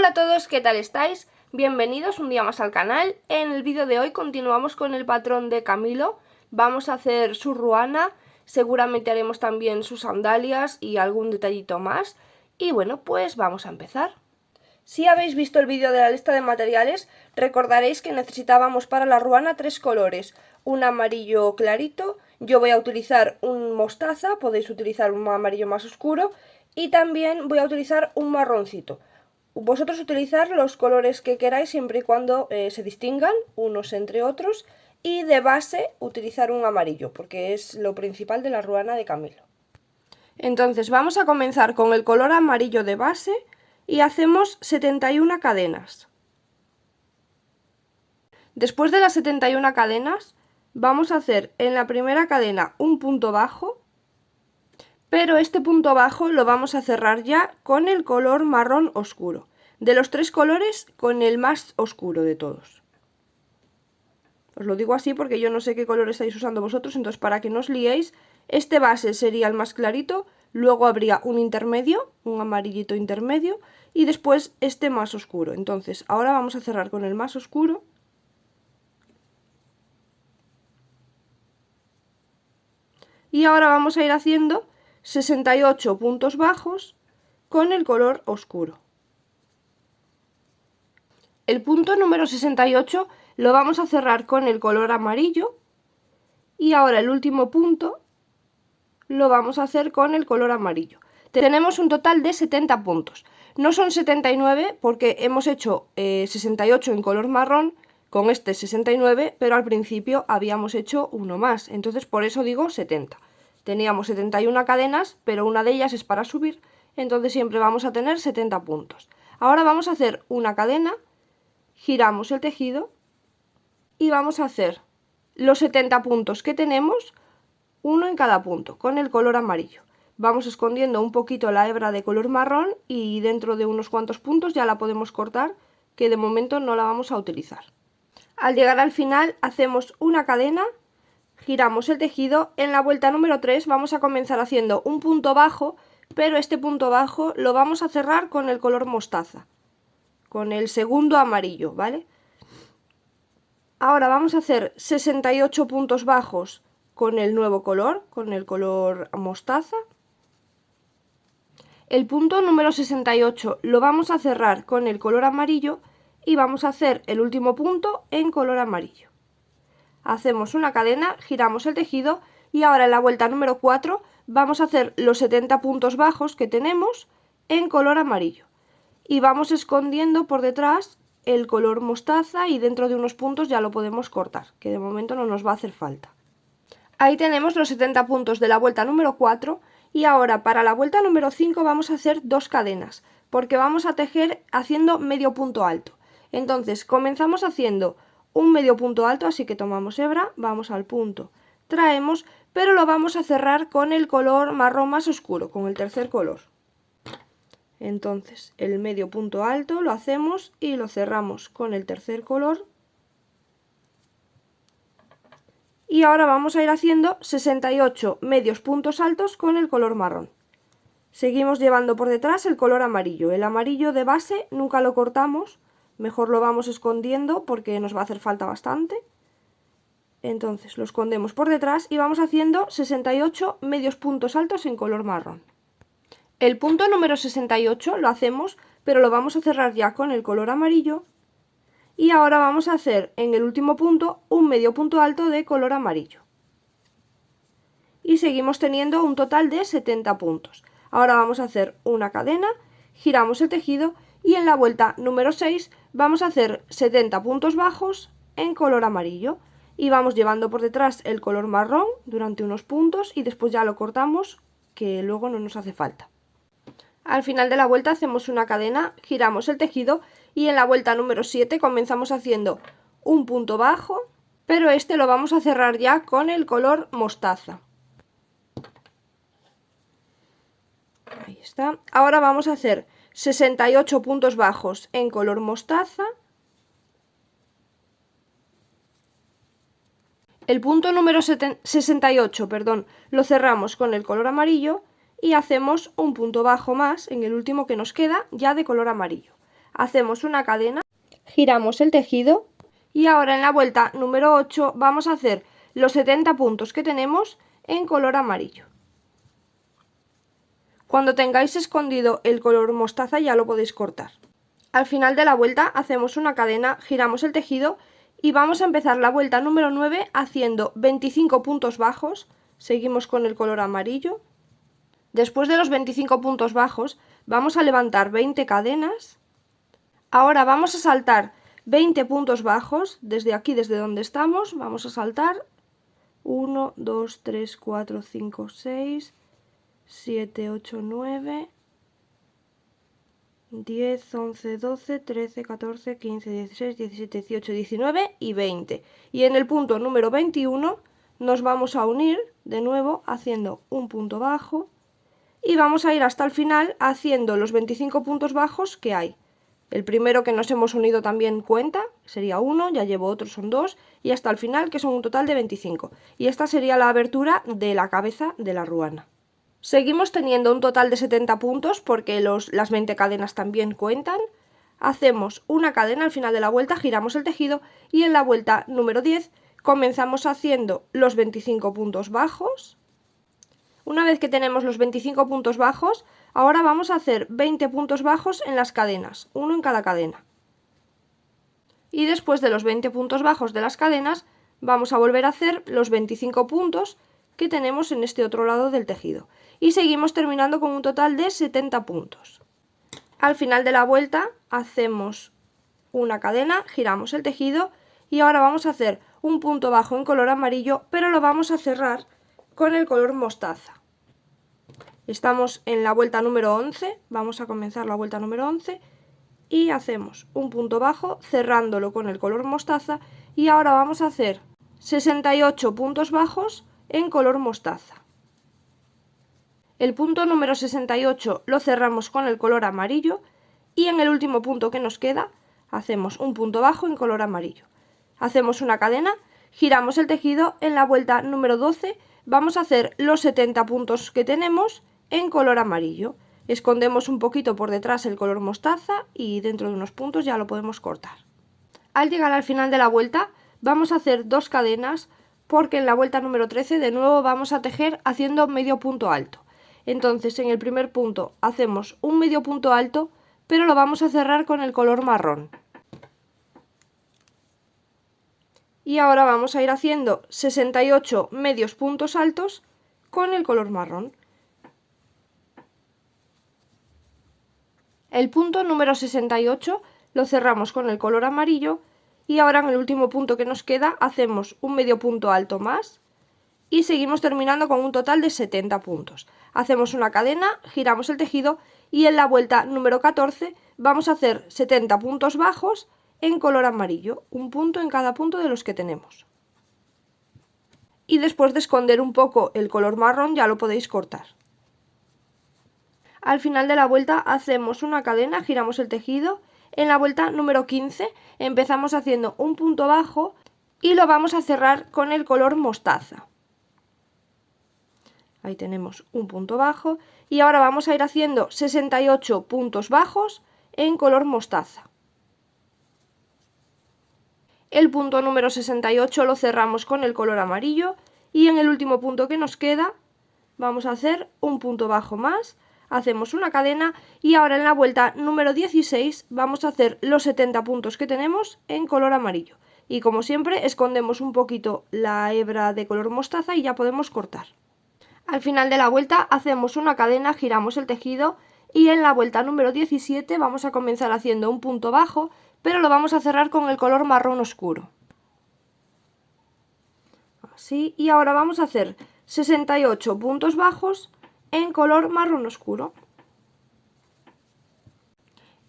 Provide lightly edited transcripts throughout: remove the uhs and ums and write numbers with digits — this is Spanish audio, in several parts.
Hola a todos, ¿qué tal estáis? Bienvenidos un día más al canal. En el vídeo de hoy continuamos con el patrón de Camilo. Vamos a hacer su ruana, seguramente haremos también sus sandalias y algún detallito más. Y bueno, pues vamos a empezar. Si habéis visto el vídeo de la lista de materiales, recordaréis que necesitábamos para la ruana 3 colores. Un amarillo clarito, yo voy a utilizar un mostaza, podéis utilizar un amarillo más oscuro, y también voy a utilizar un marroncito. Vosotros utilizar los colores que queráis siempre y cuando se distingan unos entre otros, y de base utilizar un amarillo porque es lo principal de la ruana de Camilo. Entonces vamos a comenzar con el color amarillo de base y hacemos 71 cadenas. Después de las 71 cadenas vamos a hacer en la primera cadena un punto bajo, pero este punto bajo lo vamos a cerrar ya con el color marrón oscuro. De los 3 colores, con el más oscuro de todos. Os lo digo así porque yo no sé qué color estáis usando vosotros, entonces para que no os liéis, este base sería el más clarito, luego habría un intermedio, un amarillito intermedio, y después este más oscuro. Entonces ahora vamos a cerrar con el más oscuro. Y ahora vamos a ir haciendo 68 puntos bajos con el color oscuro. El punto número 68 lo vamos a cerrar con el color amarillo y ahora el último punto lo vamos a hacer con el color amarillo. Tenemos un total de 70 puntos. No son 79 porque hemos hecho 68 en color marrón con este 69, pero al principio habíamos hecho uno más, entonces por eso digo 70. Teníamos 71 cadenas, pero una de ellas es para subir, entonces siempre vamos a tener 70 puntos. Ahora vamos a hacer una cadena, giramos el tejido y vamos a hacer los 70 puntos que tenemos, uno en cada punto, con el color amarillo. Vamos escondiendo un poquito la hebra de color marrón y dentro de unos cuantos puntos ya la podemos cortar, que de momento no la vamos a utilizar. Al llegar al final hacemos una cadena, giramos el tejido, en la vuelta número 3 vamos a comenzar haciendo un punto bajo, pero este punto bajo lo vamos a cerrar con el color mostaza, con el segundo amarillo, ¿vale? Ahora vamos a hacer 68 puntos bajos con el nuevo color, con el color mostaza. El punto número 68 lo vamos a cerrar con el color amarillo y vamos a hacer el último punto en color amarillo. Hacemos una cadena, giramos el tejido y ahora en la vuelta número 4 vamos a hacer los 70 puntos bajos que tenemos en color amarillo. Y vamos escondiendo por detrás el color mostaza y dentro de unos puntos ya lo podemos cortar, que de momento no nos va a hacer falta. Ahí tenemos los 70 puntos de la vuelta número 4 y ahora para la vuelta número 5 vamos a hacer 2 cadenas, porque vamos a tejer haciendo medio punto alto. Entonces comenzamos haciendo un medio punto alto, así que tomamos hebra, vamos al punto, traemos, pero lo vamos a cerrar con el color marrón más oscuro, con el tercer color. Entonces el medio punto alto lo hacemos y lo cerramos con el tercer color. Y ahora vamos a ir haciendo 68 medios puntos altos con el color marrón. Seguimos llevando por detrás el color amarillo. El amarillo de base nunca lo cortamos, mejor lo vamos escondiendo porque nos va a hacer falta bastante. Entonces lo escondemos por detrás y vamos haciendo 68 medios puntos altos en color marrón. El punto número 68 lo hacemos, pero lo vamos a cerrar ya con el color amarillo. Y ahora vamos a hacer en el último punto un medio punto alto de color amarillo. Y seguimos teniendo un total de 70 puntos. Ahora vamos a hacer una cadena, giramos el tejido y en la vuelta número 6 vamos a hacer 70 puntos bajos en color amarillo. Y vamos llevando por detrás el color marrón durante unos puntos y después ya lo cortamos, que luego no nos hace falta. Al final de la vuelta hacemos una cadena, giramos el tejido y en la vuelta número 7 comenzamos haciendo un punto bajo, pero este lo vamos a cerrar ya con el color mostaza. Ahí está. Ahora vamos a hacer 68 puntos bajos en color mostaza. El punto número 68, lo cerramos con el color amarillo y hacemos un punto bajo más en el último que nos queda ya de color amarillo. hacemos una cadena, giramos el tejido y ahora en la vuelta número 8 vamos a hacer los 70 puntos que tenemos en color amarillo. Cuando tengáis escondido el color mostaza ya lo podéis cortar. Al final de la vuelta hacemos una cadena, giramos el tejido y vamos a empezar la vuelta número 9 haciendo 25 puntos bajos. Seguimos con el color amarillo. Después de los 25 puntos bajos vamos a levantar 20 cadenas. Ahora vamos a saltar 20 puntos bajos desde aquí, desde donde estamos. Vamos a saltar 1, 2, 3, 4, 5, 6, 7, 8, 9, 10, 11, 12, 13, 14, 15, 16, 17, 18, 19 y 20. Y en el punto número 21 nos vamos a unir de nuevo haciendo un punto bajo y vamos a ir hasta el final haciendo los 25 puntos bajos que hay. El primero que nos hemos unido también cuenta, sería 1, ya llevo otro, son 2, y hasta el final, que son un total de 25. Y esta sería la abertura de la cabeza de la ruana. Seguimos teniendo un total de 70 puntos porque las 20 cadenas también cuentan. Hacemos una cadena al final de la vuelta, giramos el tejido y en la vuelta número 10 comenzamos haciendo los 25 puntos bajos. Una vez que tenemos los 25 puntos bajos, ahora vamos a hacer 20 puntos bajos en las cadenas, uno en cada cadena. Y después de los 20 puntos bajos de las cadenas, vamos a volver a hacer los 25 puntos que tenemos en este otro lado del tejido. Y seguimos terminando con un total de 70 puntos. Al final de la vuelta hacemos una cadena, giramos el tejido y ahora vamos a hacer un punto bajo en color amarillo, pero lo vamos a cerrar con el color mostaza. Estamos en la vuelta número 11, vamos a comenzar la vuelta número 11 y hacemos un punto bajo cerrándolo con el color mostaza y ahora vamos a hacer 68 puntos bajos en color mostaza. El punto número 68 lo cerramos con el color amarillo y en el último punto que nos queda hacemos un punto bajo en color amarillo. Hacemos una cadena, giramos el tejido, en la vuelta número 12 vamos a hacer los 70 puntos que tenemos en color amarillo. Escondemos un poquito por detrás el color mostaza y dentro de unos puntos ya lo podemos cortar. Al llegar al final de la vuelta vamos a hacer dos cadenas porque en la vuelta número 13 de nuevo vamos a tejer haciendo medio punto alto. Entonces en el primer punto hacemos un medio punto alto, pero lo vamos a cerrar con el color marrón. Y ahora vamos a ir haciendo 68 medios puntos altos con el color marrón. El punto número 68 lo cerramos con el color amarillo y ahora en el último punto que nos queda hacemos un medio punto alto más y seguimos terminando con un total de 70 puntos. Hacemos una cadena, giramos el tejido y en la vuelta número 14 vamos a hacer 70 puntos bajos en color amarillo, un punto en cada punto de los que tenemos. Y después de esconder un poco el color marrón ya lo podéis cortar. Al final de la vuelta hacemos una cadena, giramos el tejido. En la vuelta número 15 empezamos haciendo un punto bajo y lo vamos a cerrar con el color mostaza. Ahí tenemos un punto bajo y ahora vamos a ir haciendo 68 puntos bajos en color mostaza. El punto número 68 lo cerramos con el color amarillo y en el último punto que nos queda vamos a hacer un punto bajo más, hacemos una cadena y ahora en la vuelta número 16 vamos a hacer los 70 puntos que tenemos en color amarillo. Y como siempre escondemos un poquito la hebra de color mostaza y ya podemos cortar. Al final de la vuelta hacemos una cadena, giramos el tejido y en la vuelta número 17 vamos a comenzar haciendo un punto bajo, pero lo vamos a cerrar con el color marrón oscuro. Así, y ahora vamos a hacer 68 puntos bajos en color marrón oscuro.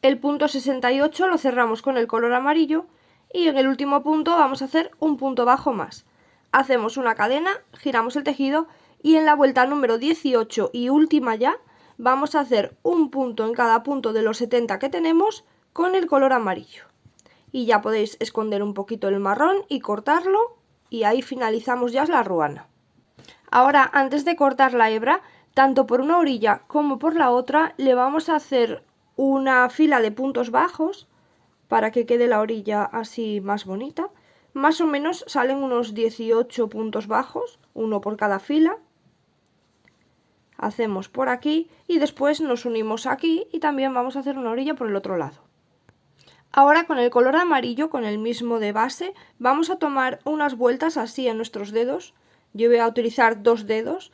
El punto 68 lo cerramos con el color amarillo y en el último punto vamos a hacer un punto bajo más. Hacemos una cadena, giramos el tejido y en la vuelta número 18 y última ya vamos a hacer un punto en cada punto de los 70 que tenemos con el color amarillo. Y ya podéis esconder un poquito el marrón y cortarlo y ahí finalizamos ya la ruana. Ahora, antes de cortar la hebra, tanto por una orilla como por la otra, le vamos a hacer una fila de puntos bajos para que quede la orilla así más bonita. Más o menos salen unos 18 puntos bajos, uno por cada fila. Hacemos por aquí y después nos unimos aquí y también vamos a hacer una orilla por el otro lado. Ahora con el color amarillo, con el mismo de base, vamos a tomar unas vueltas así en nuestros dedos. Yo voy a utilizar 2 dedos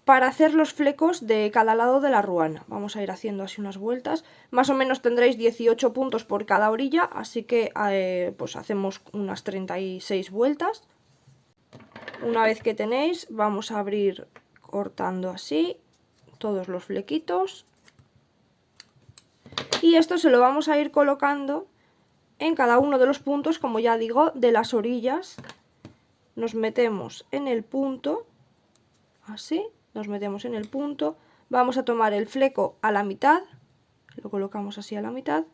para hacer los flecos de cada lado de la ruana. Vamos a ir haciendo así unas vueltas. Más o menos tendréis 18 puntos por cada orilla, así que pues hacemos unas 36 vueltas. Una vez que tenéis, vamos a abrir cortando así todos los flequitos. Y esto se lo vamos a ir colocando en cada uno de los puntos, como ya digo, de las orillas. Nos metemos en el punto, así, nos metemos en el punto, vamos a tomar el fleco a la mitad, lo colocamos así a la mitad,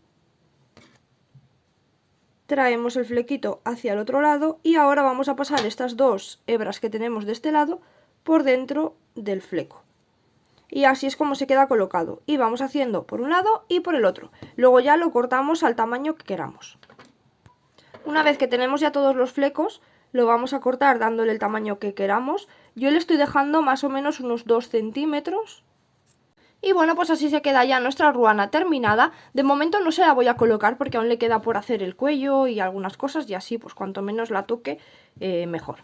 traemos el flequito hacia el otro lado y ahora vamos a pasar estas 2 hebras que tenemos de este lado por dentro del fleco. Y así es como se queda colocado. Y vamos haciendo por un lado y por el otro. Luego ya lo cortamos al tamaño que queramos. Una vez que tenemos ya todos los flecos, lo vamos a cortar dándole el tamaño que queramos. Yo le estoy dejando más o menos unos 2 centímetros. Y bueno, pues así se queda ya nuestra ruana terminada. De momento no se la voy a colocar porque aún le queda por hacer el cuello y algunas cosas. Y así, pues cuanto menos la toque, mejor.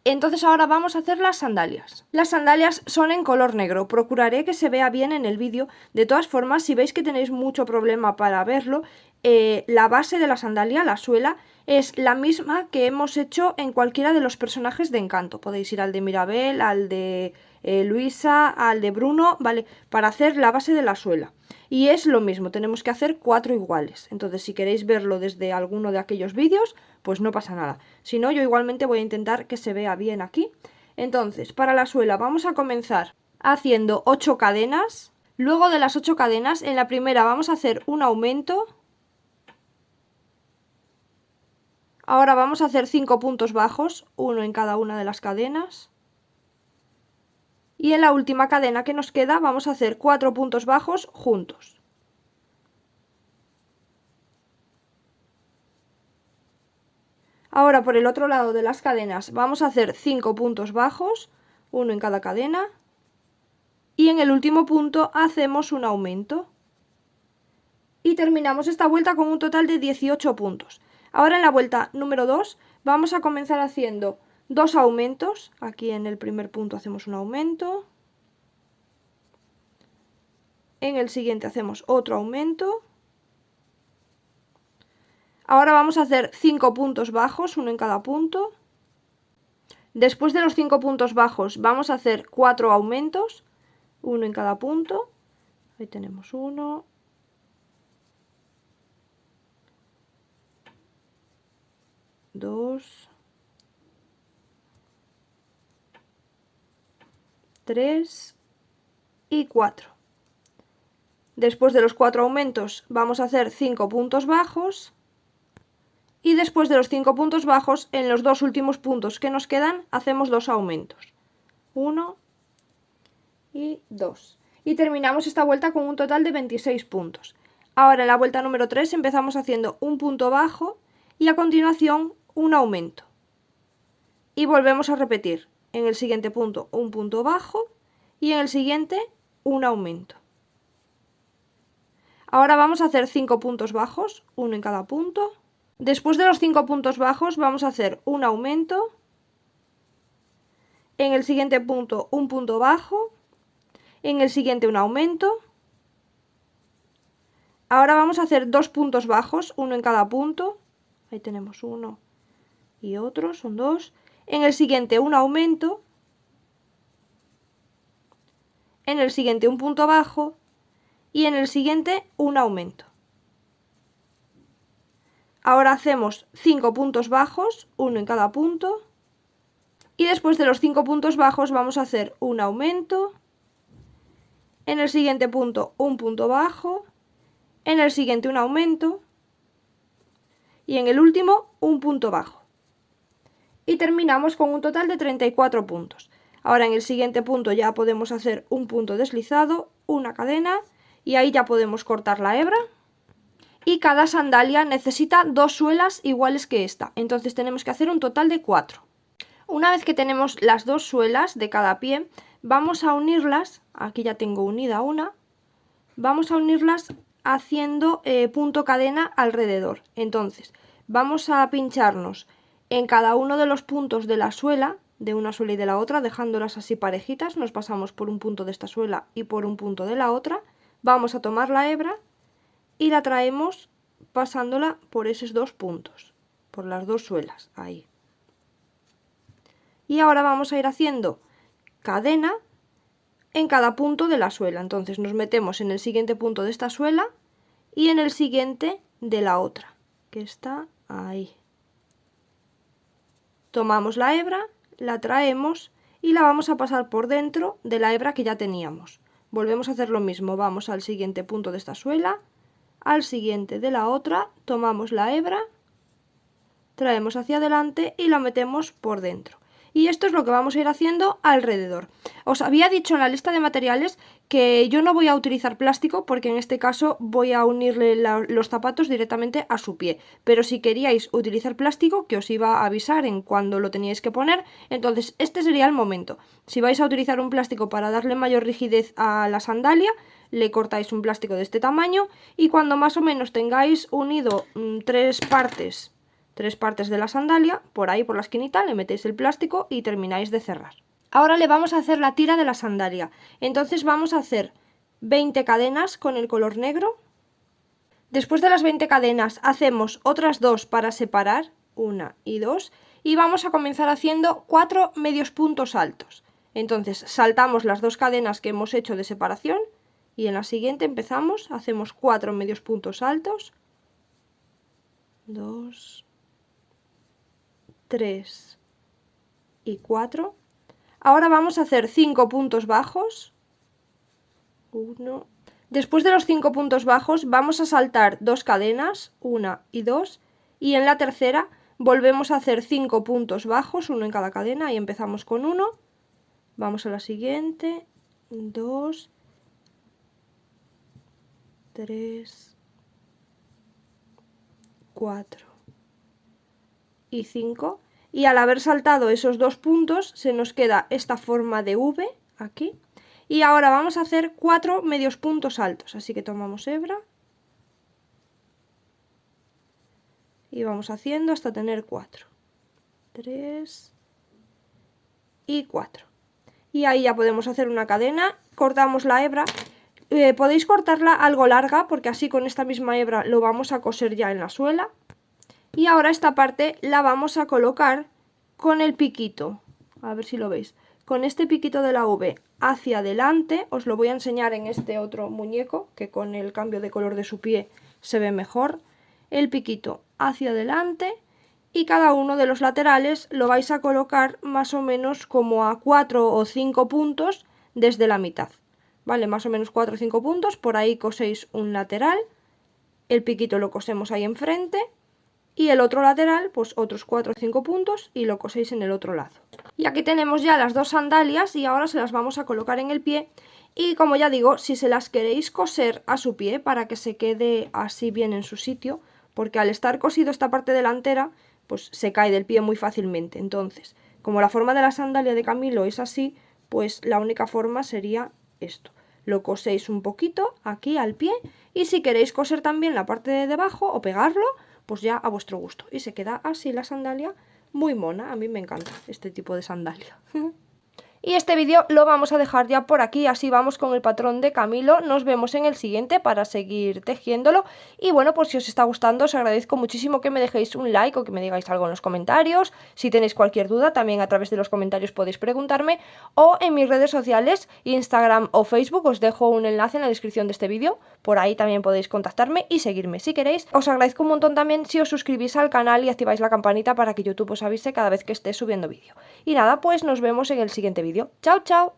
Entonces ahora vamos a hacer las sandalias. Las sandalias son en color negro. Procuraré que se vea bien en el vídeo. De todas formas, si veis que tenéis mucho problema para verlo, la base de la sandalia, la suela, es la misma que hemos hecho en cualquiera de los personajes de Encanto. Podéis ir al de Mirabel, al de Luisa, al de Bruno, ¿vale? Para hacer la base de la suela. Y es lo mismo, tenemos que hacer 4 iguales. Entonces, si queréis verlo desde alguno de aquellos vídeos, pues no pasa nada. Si no, yo igualmente voy a intentar que se vea bien aquí. Entonces, para la suela vamos a comenzar haciendo 8 cadenas. Luego de las 8 cadenas, en la primera vamos a hacer un aumento. Ahora vamos a hacer 5 puntos bajos, uno en cada una de las cadenas. Y en la última cadena que nos queda vamos a hacer 4 puntos bajos juntos. Ahora por el otro lado de las cadenas vamos a hacer 5 puntos bajos, uno en cada cadena. Y en el último punto hacemos un aumento. Y terminamos esta vuelta con un total de 18 puntos. Ahora en la vuelta número 2 vamos a comenzar haciendo 2 aumentos. Aquí en el primer punto hacemos un aumento. En el siguiente hacemos otro aumento. Ahora vamos a hacer 5 puntos bajos, uno en cada punto. Después de los 5 puntos bajos vamos a hacer 4 aumentos, uno en cada punto. Ahí tenemos uno. Dos. 3 y 4. Después de los 4 aumentos vamos a hacer 5 puntos bajos y después de los 5 puntos bajos en los 2 últimos puntos que nos quedan hacemos 2 aumentos, 1 y 2, y terminamos esta vuelta con un total de 26 puntos. Ahora en la vuelta número 3 empezamos haciendo un punto bajo y a continuación un aumento y volvemos a repetir. En el siguiente punto un punto bajo y en el siguiente un aumento. Ahora vamos a hacer 5 puntos bajos, uno en cada punto. Después de los 5 puntos bajos vamos a hacer un aumento. En el siguiente punto un punto bajo. En el siguiente un aumento. Ahora vamos a hacer 2 puntos bajos, uno en cada punto. Ahí tenemos uno y otro, son 2. En el siguiente un aumento, en el siguiente un punto bajo y en el siguiente un aumento. Ahora hacemos 5 puntos bajos, uno en cada punto, y después de los 5 puntos bajos vamos a hacer un aumento, en el siguiente punto un punto bajo, en el siguiente un aumento y en el último un punto bajo. Y terminamos con un total de 34 puntos. Ahora en el siguiente punto ya podemos hacer un punto deslizado, una cadena Y ahí ya podemos cortar la hebra. Y cada sandalia necesita 2 suelas iguales que esta, entonces tenemos que hacer un total de 4. Una vez que tenemos las 2 suelas de cada pie, vamos a unirlas, aquí ya tengo unida una, vamos a unirlas haciendo punto cadena alrededor. Entonces vamos a pincharnos en cada uno de los puntos de la suela, de una suela y de la otra, dejándolas así parejitas. Nos pasamos por un punto de esta suela y por un punto de la otra. Vamos a tomar la hebra y la traemos pasándola por esos 2 puntos, por las 2 suelas, ahí. Y ahora vamos a ir haciendo cadena en cada punto de la suela. Entonces nos metemos en el siguiente punto de esta suela y en el siguiente de la otra, que está ahí. Tomamos la hebra, la traemos y la vamos a pasar por dentro de la hebra que ya teníamos. Volvemos a hacer lo mismo, vamos al siguiente punto de esta suela, al siguiente de la otra, tomamos la hebra, traemos hacia adelante y la metemos por dentro. Y esto es lo que vamos a ir haciendo alrededor. Os había dicho en la lista de materiales que yo no voy a utilizar plástico porque en este caso voy a unirle los zapatos directamente a su pie. Pero si queríais utilizar plástico, que os iba a avisar en cuando lo teníais que poner, entonces este sería el momento. Si vais a utilizar un plástico para darle mayor rigidez a la sandalia, le cortáis un plástico de este tamaño y cuando más o menos tengáis unido 3 partes de la sandalia, por ahí por la esquinita le metéis el plástico y termináis de cerrar. Ahora le vamos a hacer la tira de la sandalia. Entonces vamos a hacer 20 cadenas con el color negro. Después de las 20 cadenas hacemos otras 2 para separar, 1 y 2, y vamos a comenzar haciendo 4 medios puntos altos. Entonces saltamos las 2 cadenas que hemos hecho de separación y en la siguiente empezamos, hacemos 4 medios puntos altos, 2, 3 y 4. Ahora vamos a hacer 5 puntos bajos. 1. Después de los 5 puntos bajos vamos a saltar 2 cadenas, 1 y 2, y en la tercera volvemos a hacer 5 puntos bajos, 1 en cada cadena, y empezamos con 1. Vamos a la siguiente, 2, 3, 4 y 5, y al haber saltado esos 2 puntos se nos queda esta forma de V aquí, y ahora vamos a hacer 4 medios puntos altos, así que tomamos hebra y vamos haciendo hasta tener 4, 3 y 4, y ahí ya podemos hacer una cadena, cortamos la hebra. Podéis cortarla algo larga porque así con esta misma hebra lo vamos a coser ya en la suela. Y ahora esta parte la vamos a colocar con el piquito, a ver si lo veis, con este piquito de la V hacia adelante. Os lo voy a enseñar en este otro muñeco, que con el cambio de color de su pie se ve mejor. El piquito hacia adelante y cada uno de los laterales lo vais a colocar más o menos como a 4 o 5 puntos desde la mitad. Vale, más o menos 4 o 5 puntos, por ahí coséis un lateral, el piquito lo cosemos ahí enfrente. Y el otro lateral, pues otros 4 o 5 puntos y lo coséis en el otro lado. Y aquí tenemos ya las 2 sandalias y ahora se las vamos a colocar en el pie. Y como ya digo, si se las queréis coser a su pie para que se quede así bien en su sitio, porque al estar cosido esta parte delantera, pues se cae del pie muy fácilmente. Entonces, como la forma de la sandalia de Camilo es así, pues la única forma sería esto. Lo coséis un poquito aquí al pie y si queréis coser también la parte de debajo o pegarlo, pues ya a vuestro gusto. Y se queda así la sandalia muy mona. A mí me encanta este tipo de sandalia. Y este vídeo lo vamos a dejar ya por aquí, así vamos con el patrón de Camilo. Nos vemos en el siguiente para seguir tejiéndolo. Y bueno, pues si os está gustando, os agradezco muchísimo que me dejéis un like o que me digáis algo en los comentarios. Si tenéis cualquier duda, también a través de los comentarios podéis preguntarme. O en mis redes sociales, Instagram o Facebook, os dejo un enlace en la descripción de este vídeo. Por ahí también podéis contactarme y seguirme si queréis. Os agradezco un montón también si os suscribís al canal y activáis la campanita para que YouTube os avise cada vez que esté subiendo vídeo. Y nada, pues nos vemos en el siguiente vídeo. ¡Chao, chao!